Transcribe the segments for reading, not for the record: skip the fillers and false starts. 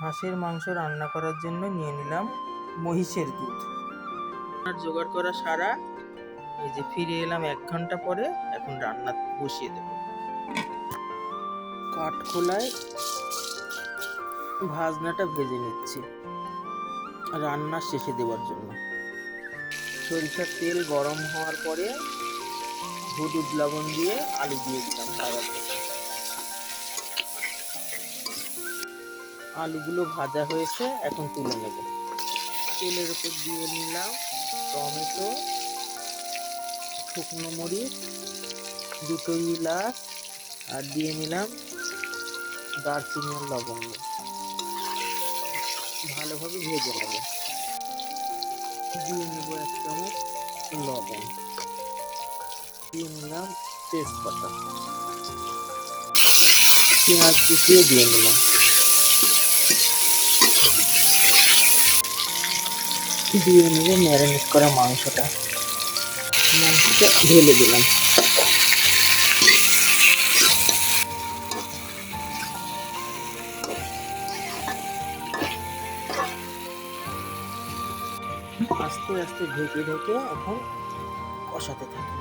হাঁসের মাংস রান্না করার জন্য নিয়ে নিলাম মহিষের দুধ। আর জোগাড় করা সারা, এই যে ফিরে এলাম 1 ঘন্টা পরে। এখন রান্না বসিয়ে দেব। কাঠখোলায় ভাজনাটা ভেজে নিচ্ছি রান্নার শেষে দেওয়ার জন্য। সরিষার তেল গরম হওয়ার পরে হলুদ লবণ দিয়ে আলু দিয়ে দিলাম ভাজার জন্য। আলুগুলো ভাজা হয়েছে, এখন তুলে নেব। তেলের উপর দিয়ে নিলাম টমেটো, শুকনো মরিচ, 2 এলাচ, আর দিয়ে নিলাম দারচিনি আর লবঙ্গ। ভালোভাবে ভেজে নেব। দিয়ে নেব 1 চামচ লবণ, দিয়ে নিলাম তেজপাতা, পেঁয়াজ কুচিয়ে দিয়ে নিলাম। দিয়ে নেব ম্যারিনেট করা মাংসটা ঢেলে দিলাম। আস্তে আস্তে ঢেকে ঢেকে এখন কষাতে থাকি।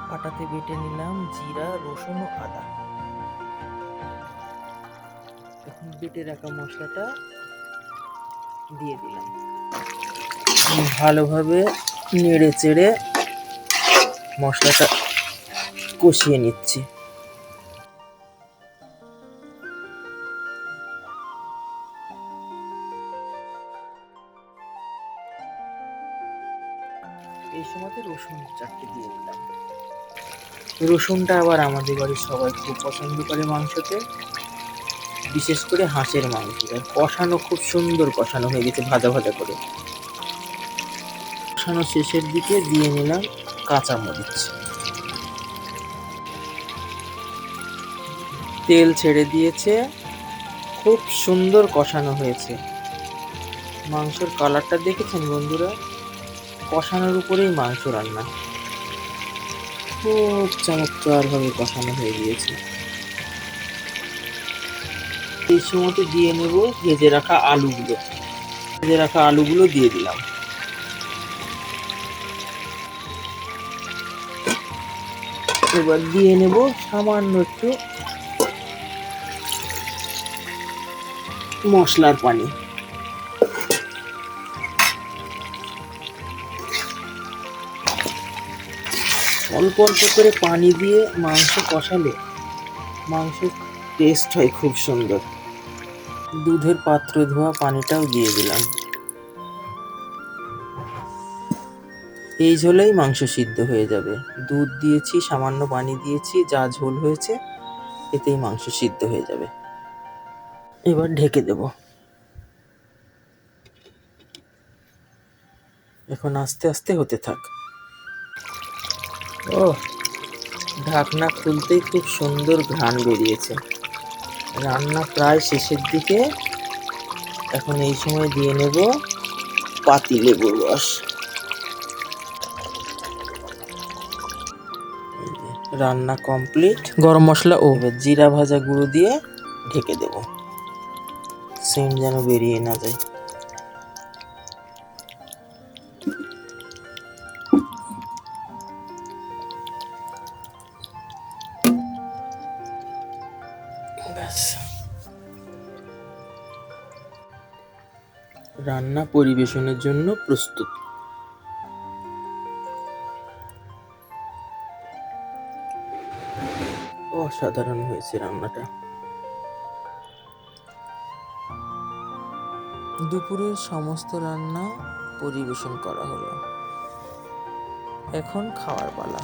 পাটাতে বেটে নিলাম জিরা, রসুন ও আদা। এখন বেটে রাখা মশলাটা দিয়ে দিলাম। ভালোভাবে নেড়ে চেড়ে মশলাটা কষিয়ে নিচ্ছি। এই সময়তে রসুন 4টে দিয়ে দিলাম। রসুনটা আবার আমাদের বাড়ির সবাই খুব পছন্দ করে মাংসতে, বিশেষ করে হাঁসের মাংসটা। কষানো খুব সুন্দর কষানো হয়ে গেছে ভাজা ভাজা করে। কষানো শেষের দিকে দিয়ে নিলাম কাঁচামরিচ। তেল ছেড়ে দিয়েছে, খুব সুন্দর কষানো হয়েছে। মাংসের কালারটা দেখেছেন বন্ধুরা? কষানোর উপরেই মাংস রান্না, খুব চমৎকার ভাবে কষানো হয়ে গিয়েছে। এই সময়তে দিয়ে নেব ভেজে রাখা আলুগুলো দিয়ে দিলাম। এবার দিয়ে নেব সামান্য একটু মশলার পানি। অল্প অল্প করে পানি দিয়ে মাংস কষালে মাংসের টেস্ট হয় খুব সুন্দর। দুধের পাত্র ধোয়া পানিটাও দিয়ে দিলাম। এই ঝোলেই মাংস সিদ্ধ হয়ে যাবে। দুধ দিয়েছি, সামান্য পানি দিয়েছি, যা ঝোল হয়েছে এতেই মাংস সিদ্ধ হয়ে যাবে। এবার ঢেকে দেব। এখন আস্তে আস্তে হতে থাক। ও, ঢাকনা খুলতেই খুব সুন্দর ঘ্রাণ বেরিয়েছে। রান্না প্রায় শেষের দিকে। এখন এই সময় দিয়ে নেব পাতিলেবুর রস। রান্না কমপ্লিট। গরম মশলা ও জিরা ভাজা গুঁড়ো দিয়ে ঢেকে দেব, সেন্ট যেন বেরিয়ে না যায়। ব্যাস, রান্না পরিবেশনের জন্য প্রস্তুত। অসাধারণ হয়েছে রান্নাটা। দুপুরের সমস্ত রান্না পরিবেশন করা হলো। এখন খাওয়ার পালা।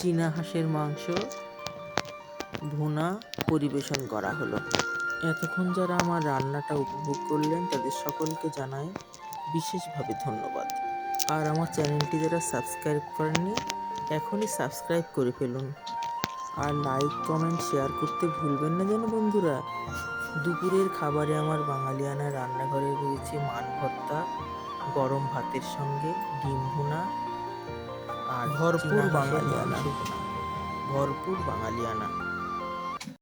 চীনা হাঁসের মাংস ভুনা পরিবেশন করা হলো। এতক্ষণ যারা আমার রান্নাটা উপভোগ করলেন তাদের সকলকে জানাই বিশেষভাবে ধন্যবাদ। আর আমার চ্যানেলটি যারা সাবস্ক্রাইব করেননি এখনই সাবস্ক্রাইব করে ফেলুন। আর লাইক কমেন্ট শেয়ার করতে ভুলবেন না যেন বন্ধুরা। দুপুরের খাবারে আমার বাঙালিয়ানা রান্নাঘরে রয়েছে মান ভর্তা, গরম ভাতের সঙ্গে ডিম ভুনা আর ভরপুর বাঙালিয়ানা।